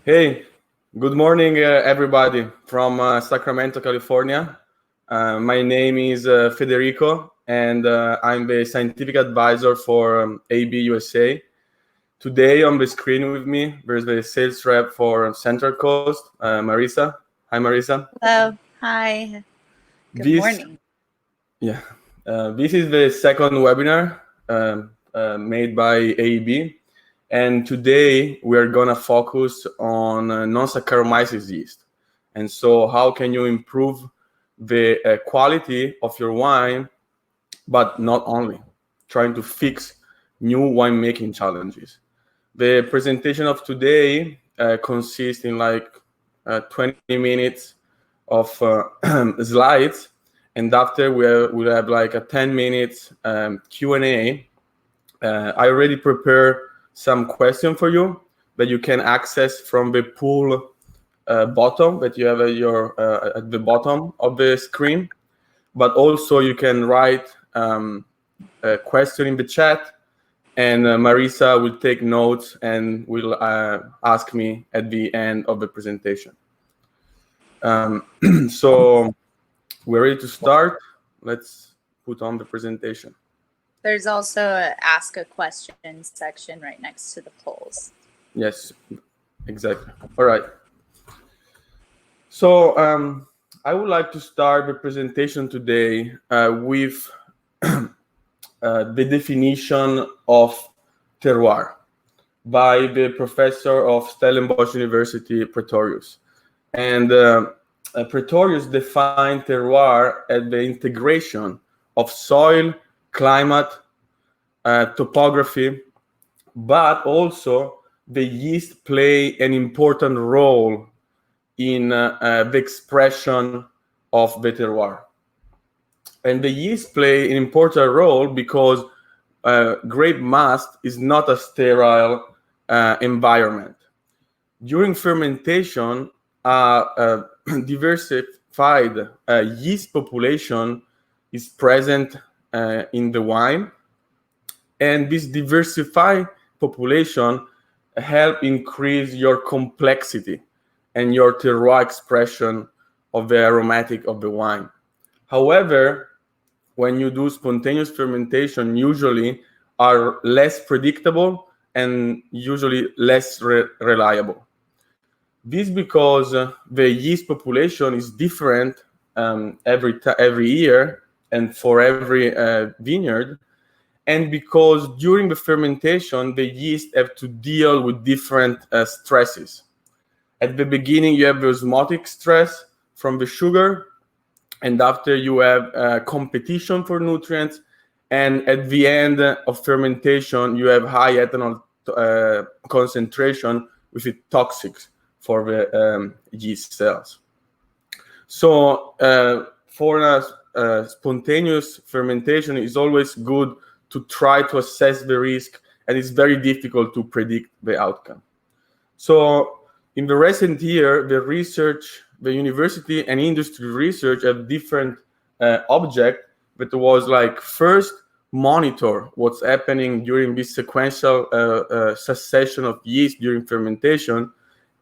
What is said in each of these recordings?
Hey, good morning, everybody from Sacramento, California. My name is Federico, and I'm the scientific advisor for AB USA. Today on the screen with me, there's the sales rep for Central Coast, Marisa. Hi, Marisa. Hello. Hi. Good This, morning. yeah, this is the second webinar made by AB. And today we're gonna focus on non-Saccharomyces yeast. And so how can you improve the quality of your wine, but not only, trying to fix new winemaking challenges. The presentation of today consists in like 20 minutes of slides. And after we'll have like a 10 minutes Q&A. I already prepared some question for you that you can access from the pool bottom that you have at the bottom of the screen. But also you can write a question in the chat, and Marisa will take notes and will ask me at the end of the presentation. So we're ready to start. Let's put on the presentation. There's also a ask a question section right next to the polls. Yes, exactly. All right. So I would like to start the presentation today with the definition of terroir by the professor of Stellenbosch University, Pretorius. And Pretorius defined terroir as the integration of soil, climate, topography, but also the yeast play an important role in the expression of the terroir. And the yeast play an important role because grape mast is not a sterile environment. During fermentation, a diversified yeast population is present in the wine, and this diversified population help increase your complexity and your terroir expression of the aromatic of the wine. However, when you do spontaneous fermentation, usually are less predictable and usually less reliable. This because the yeast population is different every year and for every vineyard, and because during the fermentation, the yeast have to deal with different stresses. At the beginning, you have the osmotic stress from the sugar, and after you have competition for nutrients, and at the end of fermentation, you have high ethanol concentration, which is toxic for the yeast cells. So for a spontaneous fermentation, it's always good to try to assess the risk, and it's very difficult to predict the outcome. So in the recent year, the university and industry research have different object that was like first monitor what's happening during this sequential succession of yeast during fermentation,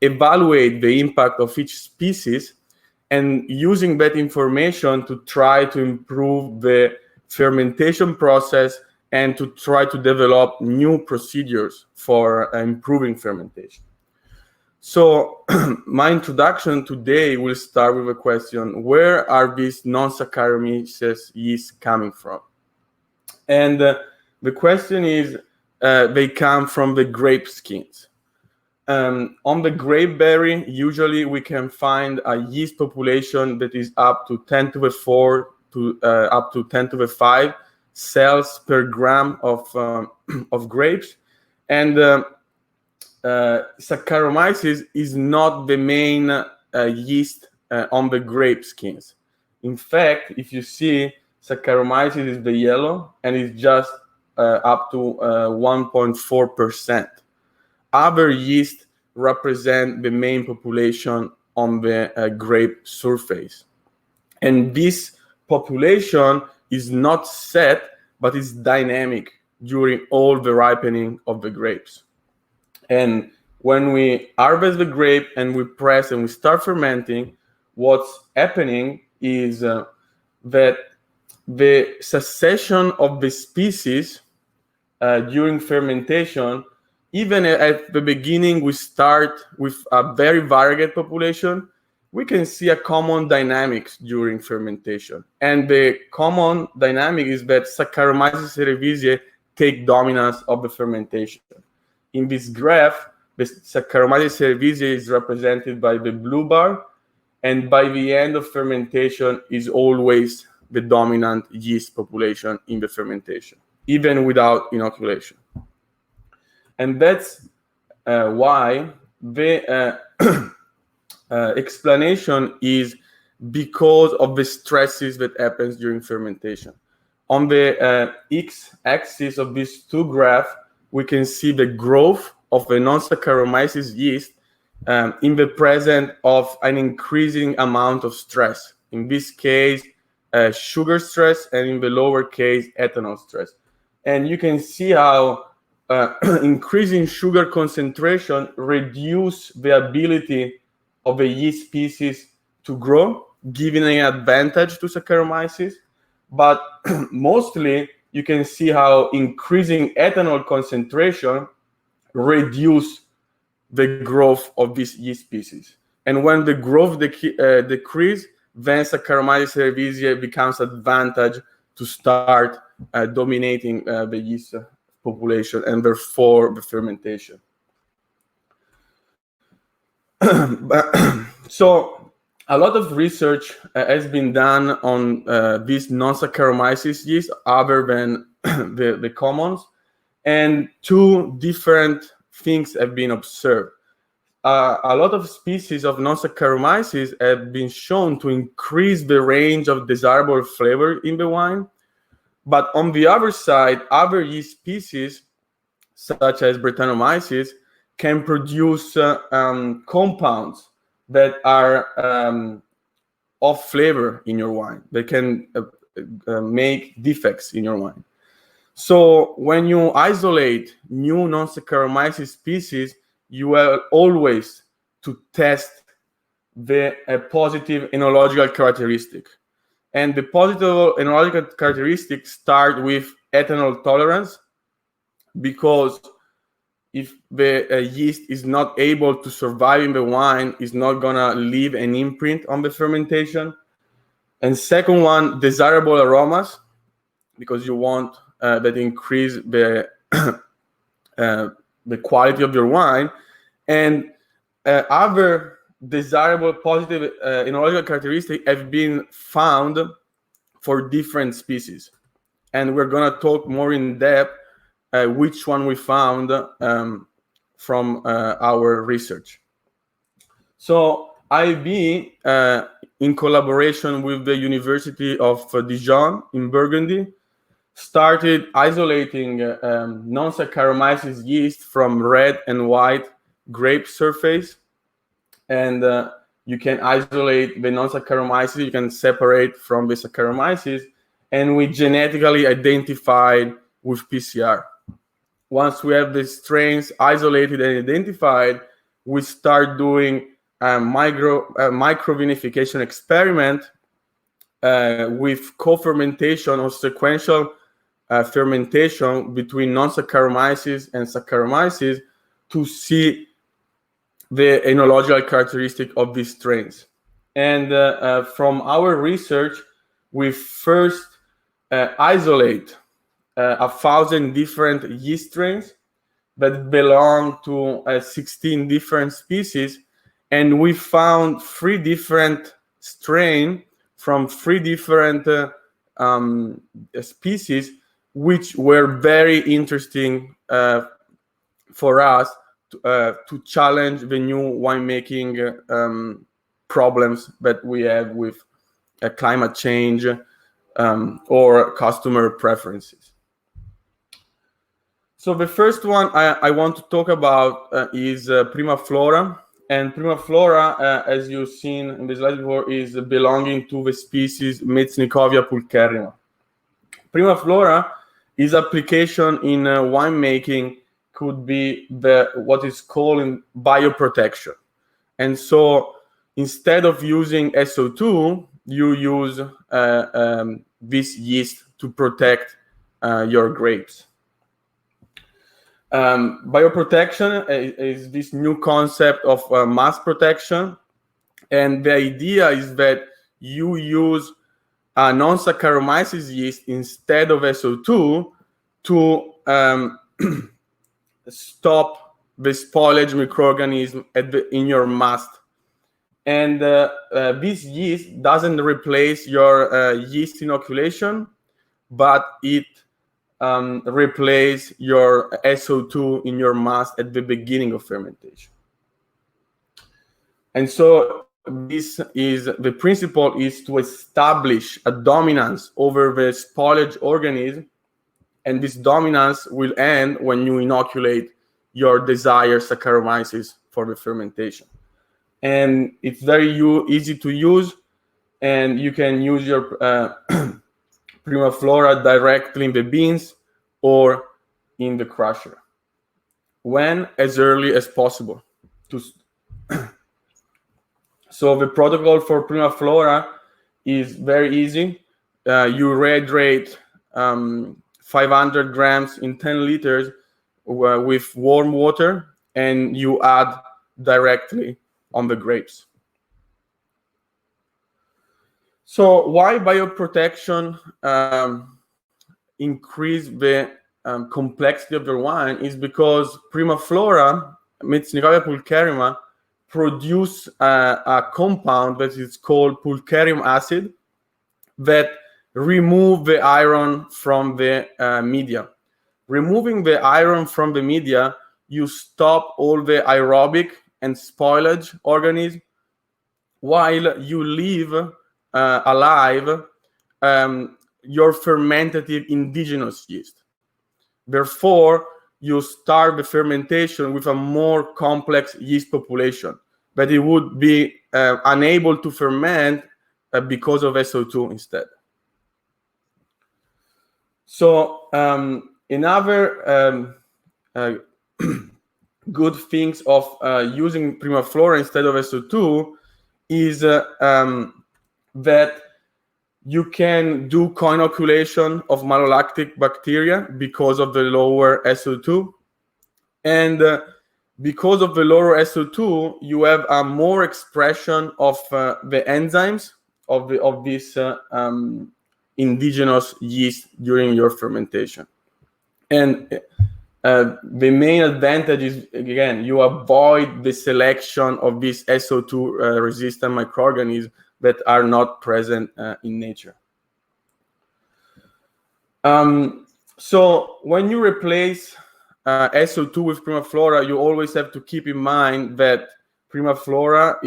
evaluate the impact of each species, and using that information to try to improve the fermentation process and to try to develop new procedures for improving fermentation. So my introduction today will start with a question: where are these non-Saccharomyces yeasts coming from? And the question is, they come from the grape skins. On the grape berry, usually we can find a yeast population that is up to 10 to the 4 to up to 10 to the 5 cells per gram of grapes. And Saccharomyces is not the main yeast on the grape skins. In fact, if you see, Saccharomyces is the yellow, and it's just up to 1.4%. Other yeast represent the main population on the grape surface. And this population is not set, but is dynamic during all the ripening of the grapes. And when we harvest the grape and we press and we start fermenting, what's happening is that the succession of the species during fermentation, even at the beginning, we start with a very varied population. We can see a common dynamics during fermentation. And the common dynamic is that Saccharomyces cerevisiae take dominance of the fermentation. In this graph, the Saccharomyces cerevisiae is represented by the blue bar, and by the end of fermentation is always the dominant yeast population in the fermentation, even without inoculation. And that's why the explanation is because of the stresses that happens during fermentation. On the x-axis of these two graphs, we can see the growth of the non-Saccharomyces yeast in the presence of an increasing amount of stress. In this case, sugar stress, and in the lower case, ethanol stress. And you can see how increasing sugar concentration reduce the ability of the yeast species to grow, giving an advantage to Saccharomyces. But mostly, you can see how increasing ethanol concentration reduce the growth of this yeast species. And when the growth decrease, then Saccharomyces cerevisiae becomes advantage to start dominating the yeast population and therefore the fermentation. So a lot of research has been done on these non-Saccharomyces yeast other than the commons, and two different things have been observed. A lot of species of non-Saccharomyces have been shown to increase the range of desirable flavor in the wine. But on the other side, other yeast species, such as Brettanomyces, can produce compounds that are off flavor in your wine. They can make defects in your wine. So when you isolate new non-Saccharomyces species, you are always to test the positive enological characteristic. And the positive enological characteristics start with ethanol tolerance, because if the yeast is not able to survive in the wine, it's not gonna leave an imprint on the fermentation. And second one, desirable aromas, because you want that increase the quality of your wine. And other desirable positive enological characteristics have been found for different species. And we're going to talk more in depth which one we found from our research. So IB, in collaboration with the University of Dijon in Burgundy, started isolating non-Saccharomyces yeast from red and white grape surface. And you can isolate the non-Saccharomyces, you can separate from the Saccharomyces, and we genetically identified with PCR. Once we have the strains isolated and identified, we start doing a microvenification experiment with co-fermentation or sequential fermentation between non-Saccharomyces and Saccharomyces to see the enological characteristic of these strains. And from our research, we first isolate 1,000 different yeast strains that belong to 16 different species, and we found 3 different strains from 3 different species, which were very interesting for us to challenge the new winemaking problems that we have with climate change or customer preferences. So the first one I want to talk about is Primaflora. And Primaflora, as you've seen in the slide before, is belonging to the species Metsnicovia pulcherrima. Primaflora is application in winemaking could be what is called in bioprotection. And so instead of using SO2, you use this yeast to protect your grapes. Bioprotection is this new concept of mass protection. And the idea is that you use a non-Saccharomyces yeast instead of SO2 to stop the spoilage microorganism in your mast. And this yeast doesn't replace your yeast inoculation, but it replaces your SO2 in your mast at the beginning of fermentation. And so the principle is to establish a dominance over the spoilage organism, and this dominance will end when you inoculate your desired Saccharomyces for the fermentation. And it's very easy to use, and you can use your Primaflora directly in the beans or in the crusher as early as possible. So the protocol for Primaflora is very easy. You rehydrate 500 grams in 10 liters with warm water, and you add directly on the grapes. So why bioprotection increase the complexity of the wine is because Primaflora, Microvenification pulcherrima, produce a compound that is called pulcherrium acid that remove the iron from the media. Removing the iron from the media, you stop all the aerobic and spoilage organisms, while you leave alive your fermentative indigenous yeast. Therefore, you start the fermentation with a more complex yeast population, but it would be unable to ferment because of SO2 instead. So another good things of using Primaflora instead of SO2 is that you can do co-inoculation of malolactic bacteria because of the lower SO2. And because of the lower SO2, you have a more expression of the enzymes of this indigenous yeast during your fermentation. And the main advantage is, again, you avoid the selection of these SO2 resistant microorganisms that are not present in nature. So when you replace SO2 with Primaflora, you always have to keep in mind that Primaflora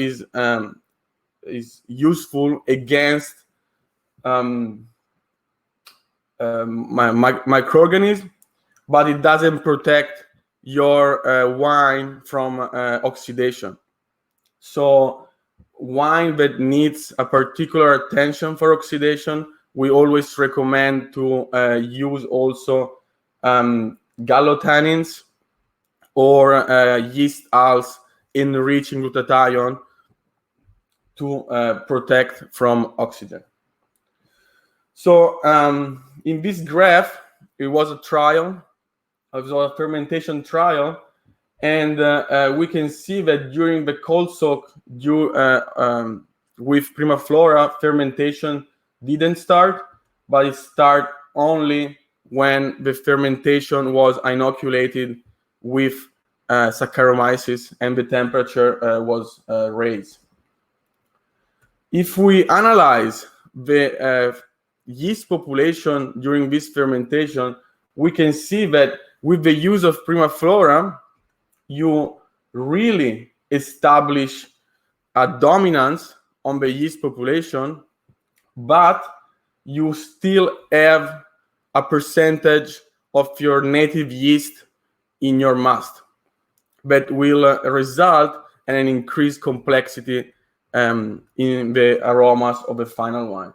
is useful against microorganisms, but it doesn't protect your wine from oxidation. So wine that needs a particular attention for oxidation, we always recommend to use also gallotannins or yeast alls enriched in glutathione to protect from oxygen. So in this graph, it was a trial, it was a fermentation trial, and we can see that during the cold soak with Primaflora, fermentation didn't start, but it started only when the fermentation was inoculated with Saccharomyces and the temperature was raised. If we analyze the yeast population during this fermentation, we can see that with the use of Primaflora, you really establish a dominance on the yeast population, but you still have a percentage of your native yeast in your mast that will result in an increased complexity in the aromas of the final wine.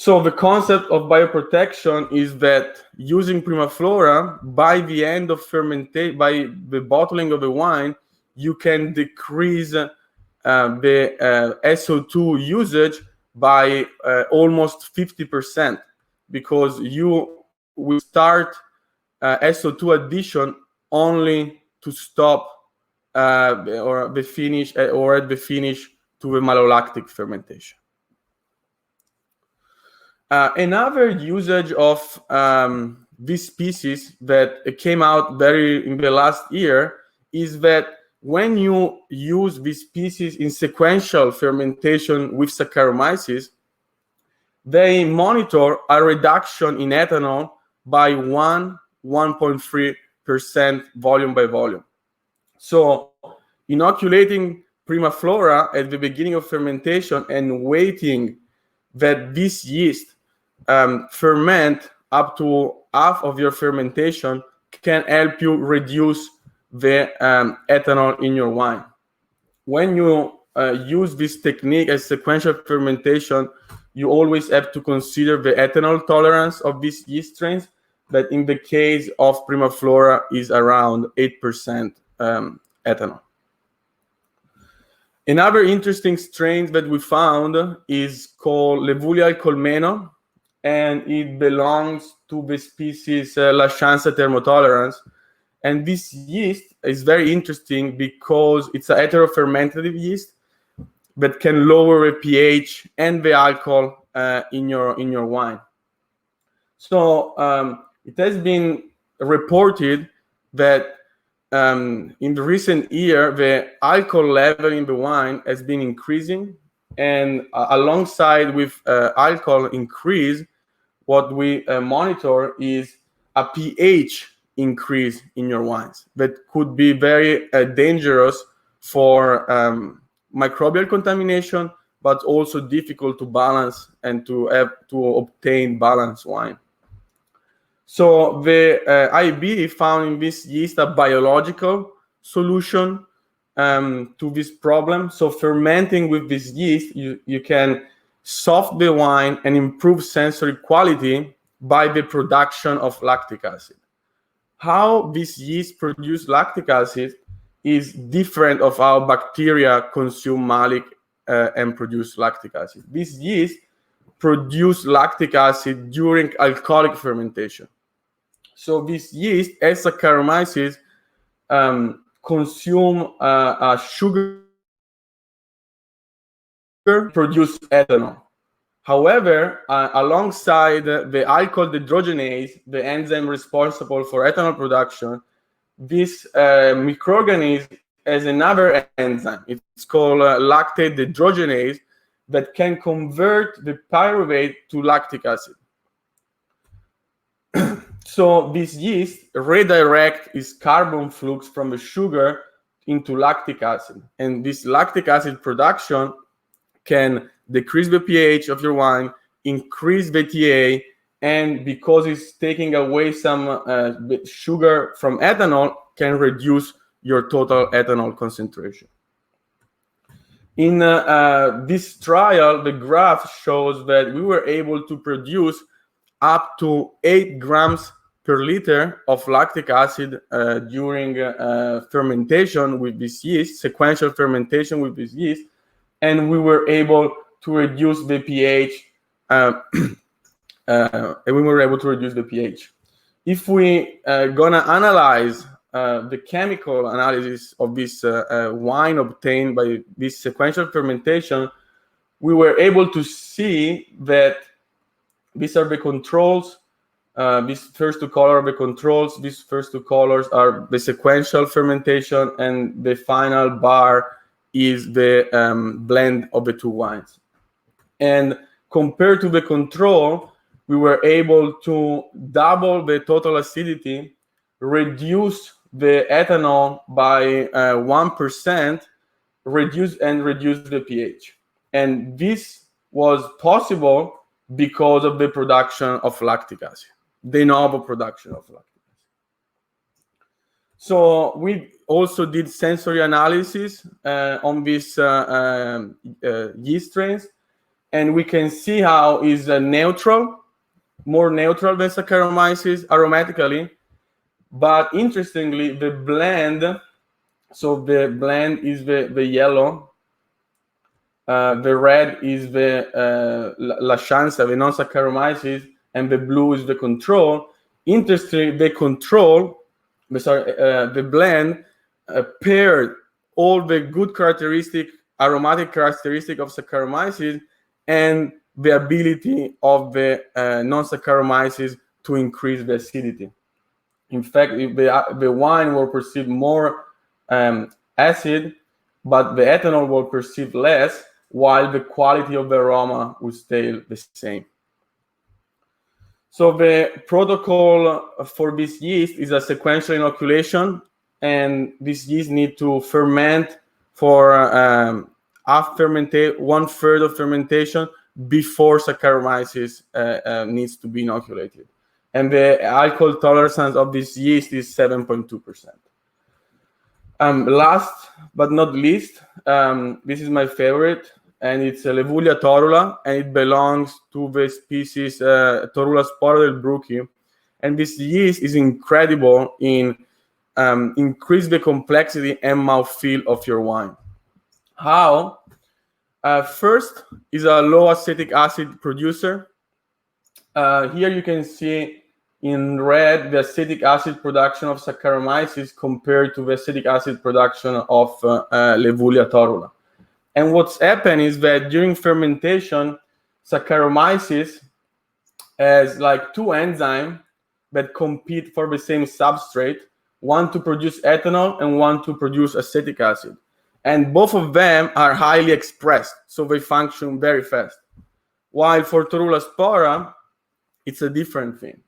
So the concept of bioprotection is that using Primaflora, by the end of fermentation, by the bottling of the wine, you can decrease the SO2 usage by almost 50%, because you will start SO2 addition only to stop or at the finish to the malolactic fermentation. Another usage of this species that came out very in the last year is that when you use this species in sequential fermentation with Saccharomyces, they monitor a reduction in ethanol by 1.3% volume by volume. So inoculating Primaflora at the beginning of fermentation and waiting that this yeast ferment up to half of your fermentation can help you reduce the ethanol in your wine. When you use this technique as sequential fermentation, you always have to consider the ethanol tolerance of these yeast strains, that in the case of Primaflora is around 8% ethanol. Another interesting strain that we found is called Levulia alcolemico, and it belongs to the species Lachance thermotolerance. And this yeast is very interesting because it's a heterofermentative yeast that can lower the pH and the alcohol in your wine. So it has been reported that in the recent year, the alcohol level in the wine has been increasing, and alongside with alcohol increase, what we monitor is a pH increase in your wines that could be very dangerous for microbial contamination, but also difficult to balance and to obtain balanced wine. So the IB found in this yeast a biological solution to this problem. So fermenting with this yeast, you can soften the wine and improve sensory quality by the production of lactic acid. How this yeast produce lactic acid is different of how bacteria consume malic and produce lactic acid. This yeast produce lactic acid during alcoholic fermentation. So this yeast, as Saccharomyces, consume a sugar produce ethanol. However, alongside the alcohol dehydrogenase, the enzyme responsible for ethanol production, this microorganism has another enzyme. It's called lactate dehydrogenase that can convert the pyruvate to lactic acid. So this yeast redirect its carbon flux from the sugar into lactic acid, and this lactic acid production can decrease the pH of your wine, increase the TA, and because it's taking away some sugar from ethanol, can reduce your total ethanol concentration. In this trial, the graph shows that we were able to produce up to 8 grams per liter of lactic acid during fermentation with this yeast, sequential fermentation with this yeast, and we were able to reduce the pH. If we gonna analyze the chemical analysis of this wine obtained by this sequential fermentation, we were able to see that these are the controls. These first two colors are the controls. These first two colors are the sequential fermentation, and the final bar is the blend of the two wines. And compared to the control, we were able to double the total acidity, reduce the ethanol by 1%, reduce the pH. And this was possible because of the production of lactic acid, de novo production of lactic acid. So we also did sensory analysis on these yeast strains, and we can see how is neutral, more neutral than Saccharomyces aromatically. But interestingly, the blend, so the blend is the yellow, the red is the Lachanza, the non-Saccharomyces, and the blue is the control. Interestingly, the blend paired all the good aromatic characteristic of Saccharomyces and the ability of the non-Saccharomyces to increase the acidity. In fact, the wine will perceive more acid, but the ethanol will perceive less, while the quality of the aroma will stay the same. So the protocol for this yeast is a sequential inoculation, and this yeast need to ferment for one-third of fermentation before Saccharomyces needs to be inoculated. And the alcohol tolerance of this yeast is 7.2%. Last but not least, this is my favorite, and it's Levulia torula, and it belongs to the species Torula spora del Bruchi. And this yeast is incredible in increase the complexity and mouthfeel of your wine. How? First is a low acetic acid producer. Here you can see in red the acetic acid production of Saccharomyces compared to the acetic acid production of Levulia torula. And what's happened is that during fermentation, Saccharomyces has like two enzymes that compete for the same substrate, one to produce ethanol and one to produce acetic acid. And both of them are highly expressed, so they function very fast. While for Torula spora, it's a different thing.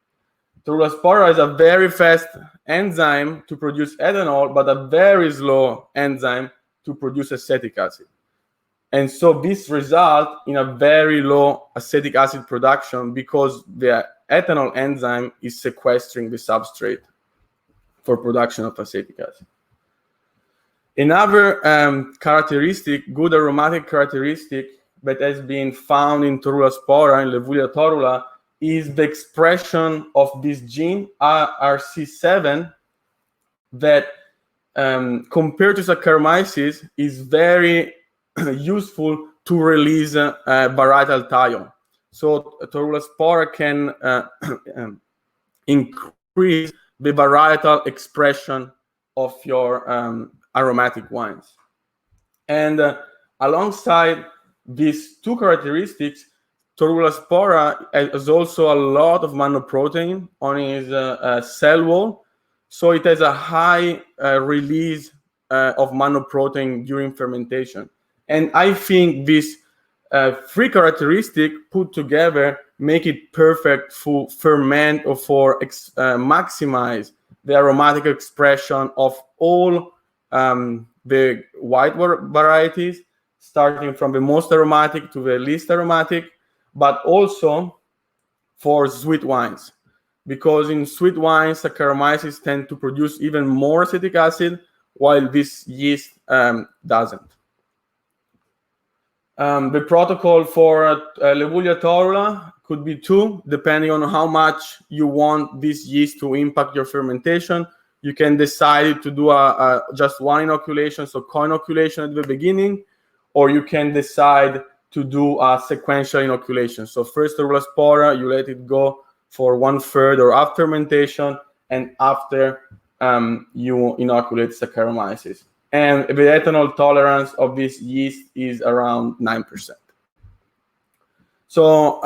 Torula spora is a very fast enzyme to produce ethanol, but a very slow enzyme to produce acetic acid. And so this results in a very low acetic acid production because the ethanol enzyme is sequestering the substrate for production of acetic acid. Another good aromatic characteristic that has been found in Torula spora and Levulia torula is the expression of this gene RC7 that compared to Saccharomyces is very useful to release varietal thiol. So Torula spora can increase the varietal expression of your aromatic wines. And alongside these two characteristics, Torula spora has also a lot of monoprotein on its cell wall, so it has a high release of monoprotein during fermentation. And I think these three characteristics put together make it perfect for ferment or for maximize the aromatic expression of all the white varieties, starting from the most aromatic to the least aromatic, but also for sweet wines. Because in sweet wines, Saccharomyces tend to produce even more acetic acid, while this yeast doesn't. The protocol for Levulia torula could be two, depending on how much you want this yeast to impact your fermentation. You can decide to do just one inoculation, so co-inoculation at the beginning, or you can decide to do a sequential inoculation. So first Torula spora, you let it go for 1/3 or half fermentation, and after you inoculate Saccharomyces. And the ethanol tolerance of this yeast is around 9%. So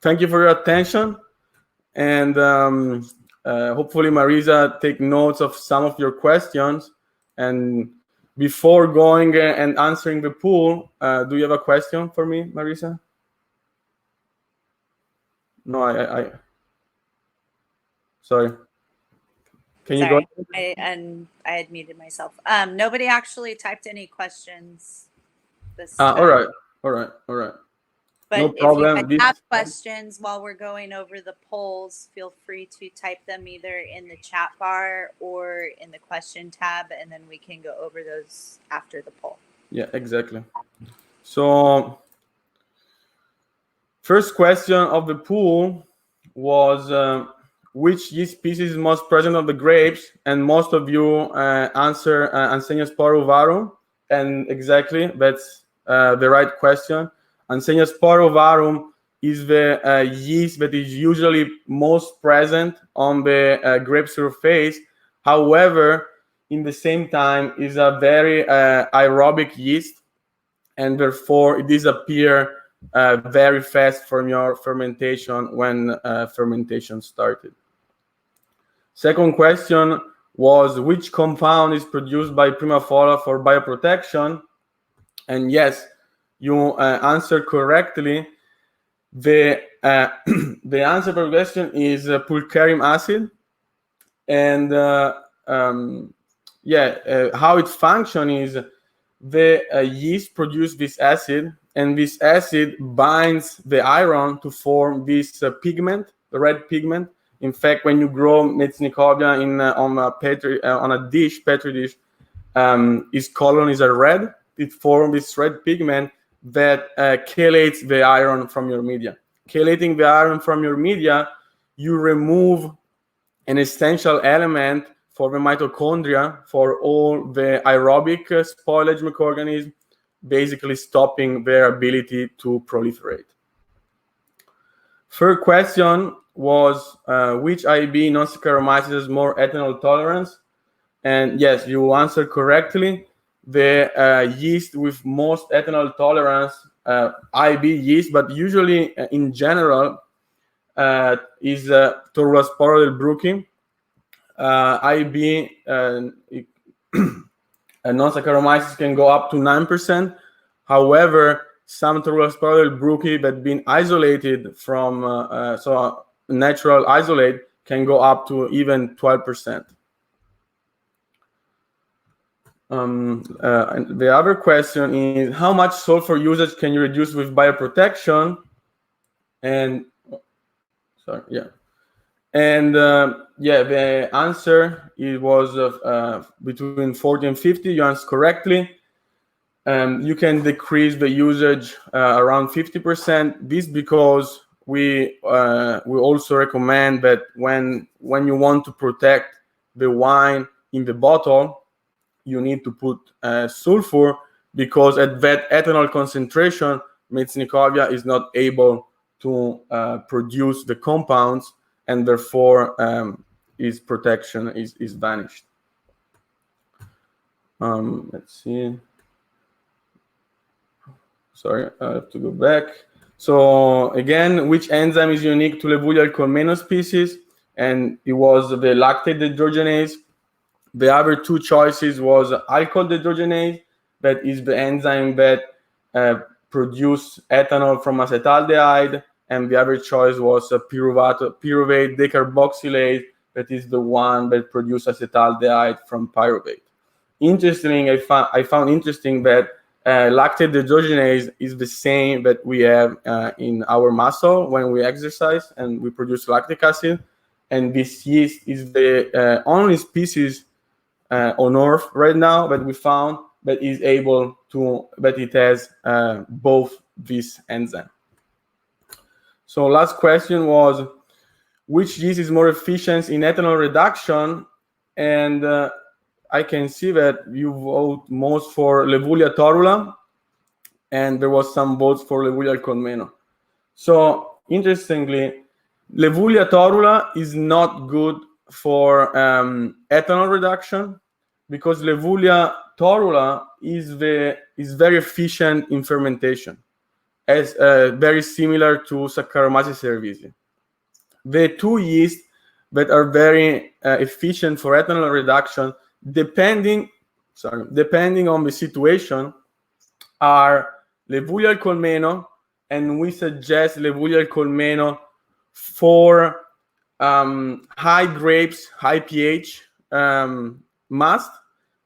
thank you for your attention, and hopefully Marisa take notes of some of your questions. And before going and answering the poll, do you have a question for me, Marisa? No, I sorry. Can you go ahead? I had muted myself. Nobody actually typed any questions this time. All right. But no problem. If you have questions while we're going over the polls, feel free to type them either in the chat bar or in the question tab, and then we can go over those after the poll. Yeah, exactly. So First question of the pool was which yeast species is most present on the grapes, and most of you answer Ansenia sporovarum, and exactly that's the right question. Ansenia sporovarum is the yeast that is usually most present on the grape surface. However, in the same time, is a very aerobic yeast, and therefore it disappears very fast from your fermentation when fermentation started. Second question was which compound is produced by Primaflora for bioprotection? And yes, you answered correctly. The the answer to the question is pulcharium acid, and how it functions is the yeast produce this acid, and this acid binds the iron to form this pigment, the red pigment. In fact, when you grow Metsnicobia on a petri dish, its colonies are red. It forms this red pigment that chelates the iron from your media. Chelating the iron from your media, you remove an essential element for the mitochondria, for all the aerobic spoilage microorganisms, basically stopping their ability to proliferate. Third question was which IB non-Saccharomyces has more ethanol tolerance? And yes, you answered correctly. The yeast with most ethanol tolerance, IB yeast, but usually in general, is Torulaspora del Bruchi. IB non-Saccharomyces can go up to 9%. However, some Torulaspora del Bruchi that have been isolated from so natural isolate can go up to even 12%. The other question is how much sulfur usage can you reduce with bioprotection? And the answer was between 40 and 50. You answered correctly. You can decrease the usage around 50%. This because we also recommend that when you want to protect the wine in the bottle, you need to put sulfur, because at that ethanol concentration, Metsnicobia is not able to produce the compounds, and therefore its protection is vanished. Let's see. Sorry, I have to go back. So again, which enzyme is unique to Levulia alcolmeno species? And it was the lactate dehydrogenase. The other two choices was alcohol dehydrogenase, that is the enzyme that produce ethanol from acetaldehyde, and the other choice was pyruvate decarboxylase, that is the one that produces acetaldehyde from pyruvate. Interesting, I found interesting that lactate dehydrogenase is the same that we have in our muscle when we exercise and we produce lactic acid, and this yeast is the only species on Earth right now that we found that is able to, that it has both these enzymes. So last question was, which yeast is more efficient in ethanol reduction? And I can see that you vote most for Levulia torula, and there was some votes for Levulia alcolmeno. So interestingly, Levulia torula is not good for ethanol reduction, because Levulia torula is very efficient in fermentation, as very similar to Saccharomyces cerevisiae. The two yeasts that are very efficient for ethanol reduction, depending on the situation, are Levulia alcolmeno, and we suggest Levulia alcolmeno for high grapes, high pH must,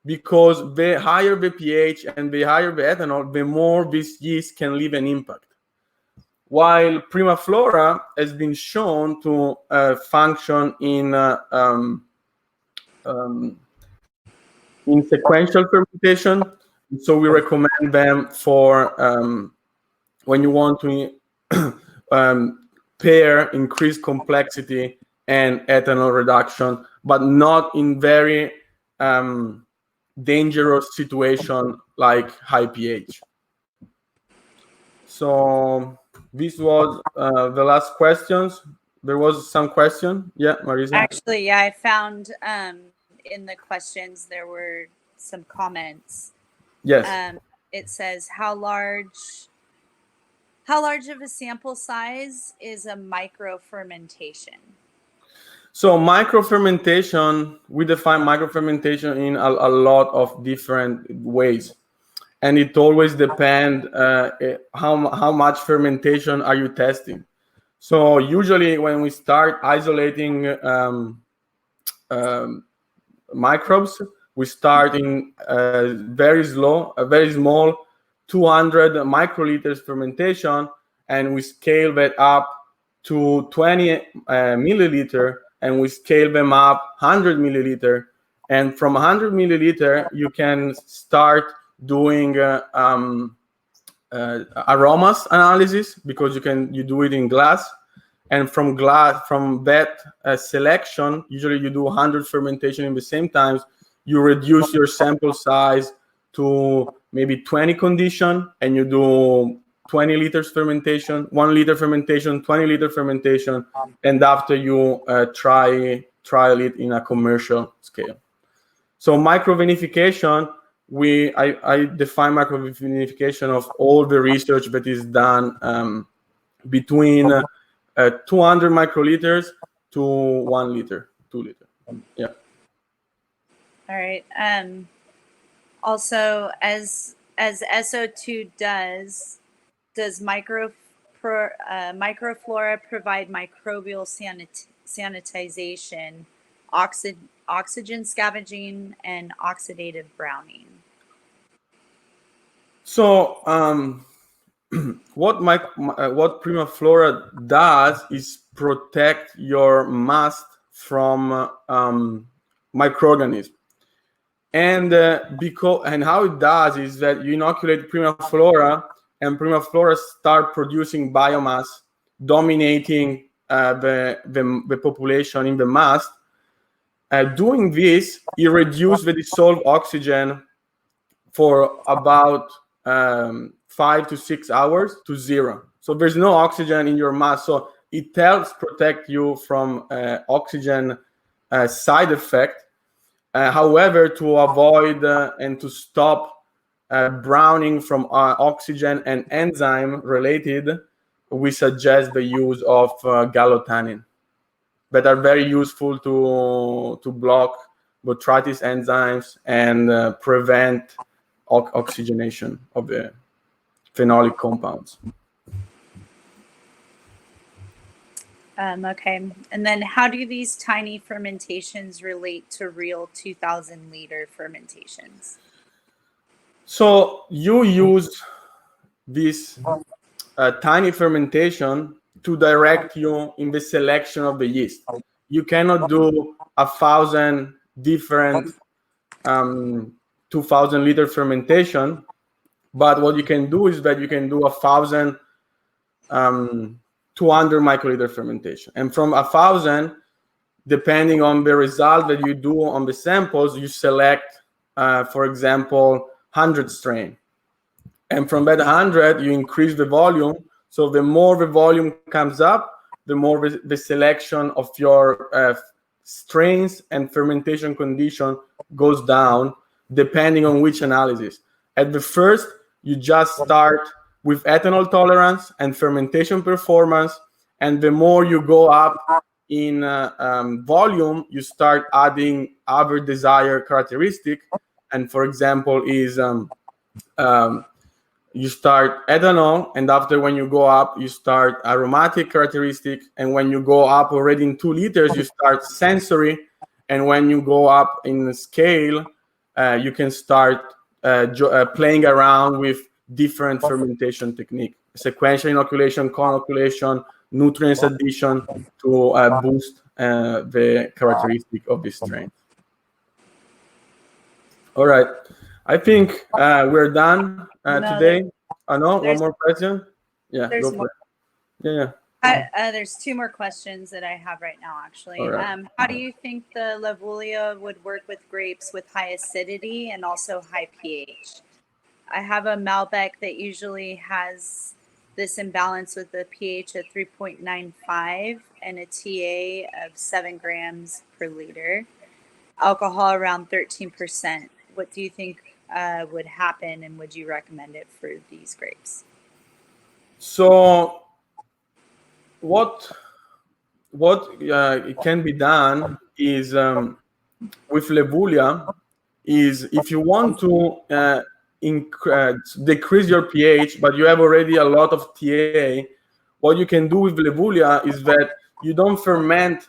because the higher the pH and the higher the ethanol, the more this yeast can leave an impact. While Primaflora has been shown to function in sequential fermentation, so we recommend them for when you want to pair increased complexity and ethanol reduction, but not in very dangerous situation like high pH. So this was the last questions. There was some question. Yeah, Marisa? Actually, yeah, I found in the questions there were some comments. Yes. It says, how large of a sample size is a microfermentation? So microfermentation, we define microfermentation in a lot of different ways. And it always depends how much fermentation are you testing. So usually when we start isolating microbes, we start in very small 200 microliters fermentation, and we scale that up to 20 milliliter, and we scale them up 100 milliliter. And from 100 milliliter, you can start doing aromas analysis, because you do it in glass. And from that selection, usually you do 100 fermentation in the same times. You reduce your sample size to maybe 20 condition, and you do 20 liters fermentation, 1 liter fermentation, 20 liter fermentation, and after you trial it in a commercial scale. So microvenification, I define microvenification of all the research that is done between 200 microliters to 1 liter, 2 liter. Yeah. All right. Also, as SO2 does Microflora provide microbial sanitization, oxygen scavenging, and oxidative browning? So what Primaflora does is protect your mast from microorganisms. And how it does is that you inoculate Primaflora, and Primaflora start producing biomass, dominating the population in the mast. Doing this, it reduces the dissolved oxygen for about 5 to 6 hours to 0. So there's no oxygen in your mast. So it helps protect you from oxygen side effect. However, to avoid and to stop browning from oxygen and enzyme related, we suggest the use of gallotannin, that are very useful to block botrytis enzymes and prevent oxygenation of the phenolic compounds. Okay. And then how do these tiny fermentations relate to real 2,000 liter fermentations? So you use this tiny fermentation to direct you in the selection of the yeast. You cannot do 1,000 different 2,000 liter fermentation, but what you can do is that you can do 1,000 200 microliter fermentation, and from 1,000, depending on the result that you do on the samples, you select for example 100 strain, and from that 100 you increase the volume. So the more the volume comes up, the more the selection of your strains and fermentation condition goes down, depending on which analysis. At the first, you just start with ethanol tolerance and fermentation performance, and the more you go up in volume, you start adding other desired characteristic. And for example, is you start ethanol, and after, when you go up, you start aromatic characteristic, and when you go up already in 2 liters, you start sensory, and when you go up in the scale, you can start playing around with different fermentation technique, sequential inoculation, co-inoculation, nutrients addition to boost the characteristic of this strain. All right, I think we're done today. No, one more question. Yeah, there's more. Yeah. There's two more questions that I have right now, actually. All right. How do you think the Lavulia would work with grapes with high acidity and also high pH? I have a Malbec that usually has this imbalance with the pH of 3.95 and a TA of 7 grams per liter, alcohol around 13%. What do you think would happen, and would you recommend it for these grapes? So what it can be done is with Lavulia is if you want to decrease your pH, but you have already a lot of TA, what you can do with Lavulia is that you don't ferment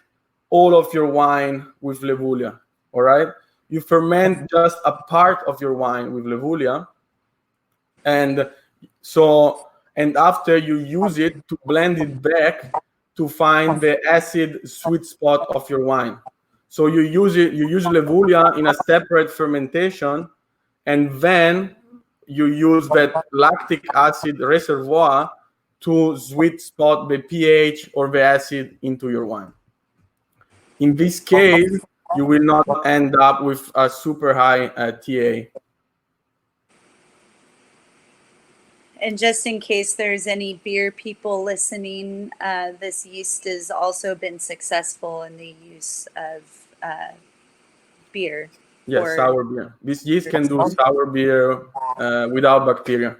all of your wine with Lavulia. All right, you ferment just a part of your wine with Lavulia, and after you use it to blend it back to find the acid sweet spot of your wine. So you use Lavulia in a separate fermentation, and then you use that lactic acid reservoir to sweet spot the pH or the acid into your wine. In this case, you will not end up with a super high TA. And just in case there's any beer people listening, this yeast has also been successful in the use of beer. Yes, sour beer. This yeast can do sour beer without bacteria.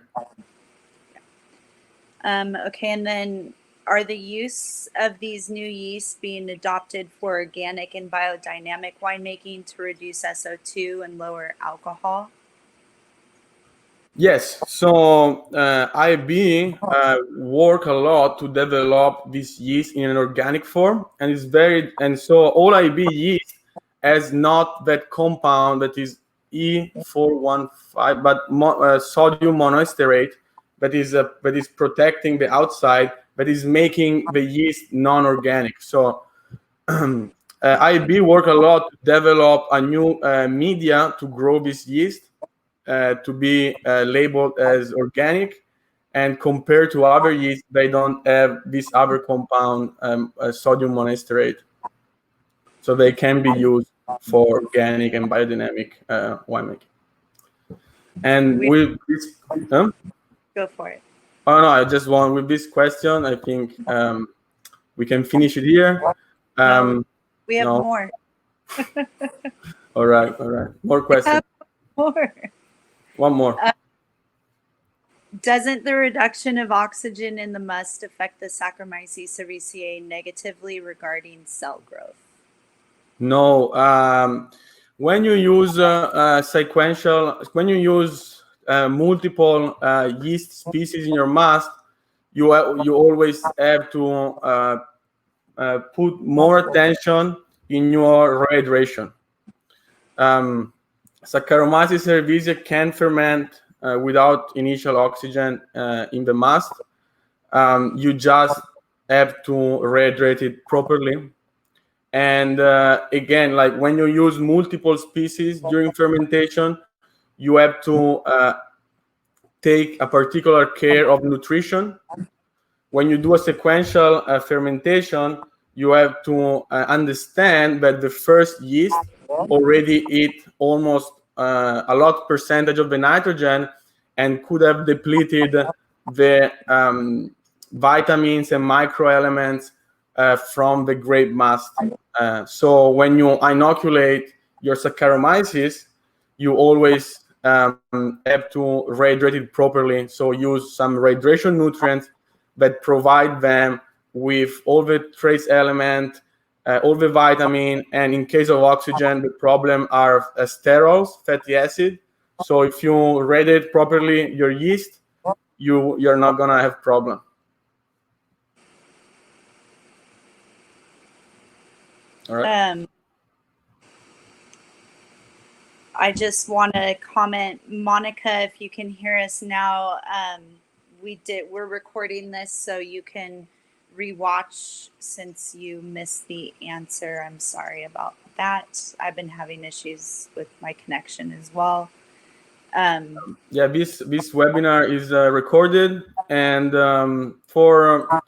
Okay, and then are the use of these new yeasts being adopted for organic and biodynamic winemaking to reduce SO2 and lower alcohol? Yes, so IB work a lot to develop this yeast in an organic form, and so all IB yeast has not that compound that is E415, but sodium monoesterate that is protecting the outside, that is making the yeast non-organic. So IB work a lot to develop a new media to grow this yeast. To be labeled as organic, and compared to other yeast, they don't have this other compound, sodium monoesterate, so they can be used for organic and biodynamic winemaking. And with this, go for it. Oh no, I just want with this question. I think we can finish it here. No, we have more. All right. More questions. More. One more. Doesn't the reduction of oxygen in the must affect the Saccharomyces cerevisiae negatively regarding cell growth? No. When you use multiple yeast species in your must, you always have to put more attention in your rehydration. Saccharomyces cerevisiae can ferment without initial oxygen in the must. You just have to rehydrate it properly. And again, like when you use multiple species during fermentation, you have to take a particular care of nutrition. When you do a sequential fermentation, you have to understand that the first yeast already eat almost a lot percentage of the nitrogen and could have depleted the vitamins and microelements from the grape must. So when you inoculate your Saccharomyces, you always have to rehydrate it properly. So use some rehydration nutrients that provide them with all the trace element, all the vitamin, and in case of oxygen, the problem are sterols, fatty acid. So if you rehydrate properly your yeast, you're not gonna have problem. All right. I just want to comment, Monica, if you can hear us now, we're recording this so you can rewatch since you missed the answer. I'm sorry about that. I've been having issues with my connection as well. Yeah, this webinar is recorded, and for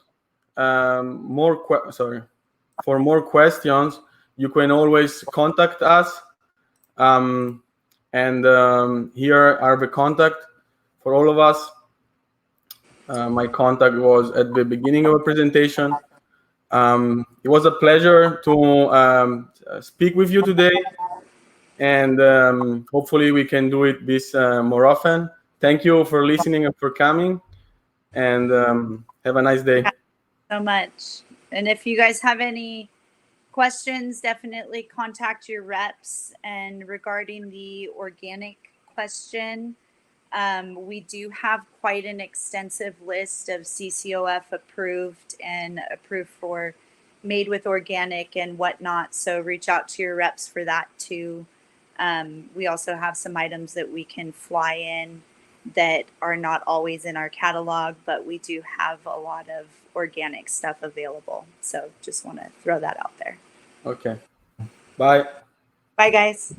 for more questions, you can always contact us. Here are the contact for all of us. My contact was at the beginning of the presentation. It was a pleasure to speak with you today, and hopefully we can do it this more often. Thank you for listening and for coming, and have a nice day. So much. And if you guys have any questions, definitely contact your reps. And regarding the organic question, we do have quite an extensive list of CCOF approved and approved for made with organic and whatnot. So reach out to your reps for that too. We also have some items that we can fly in that are not always in our catalog, but we do have a lot of organic stuff available. So just want to throw that out there. Okay. Bye. Bye, guys.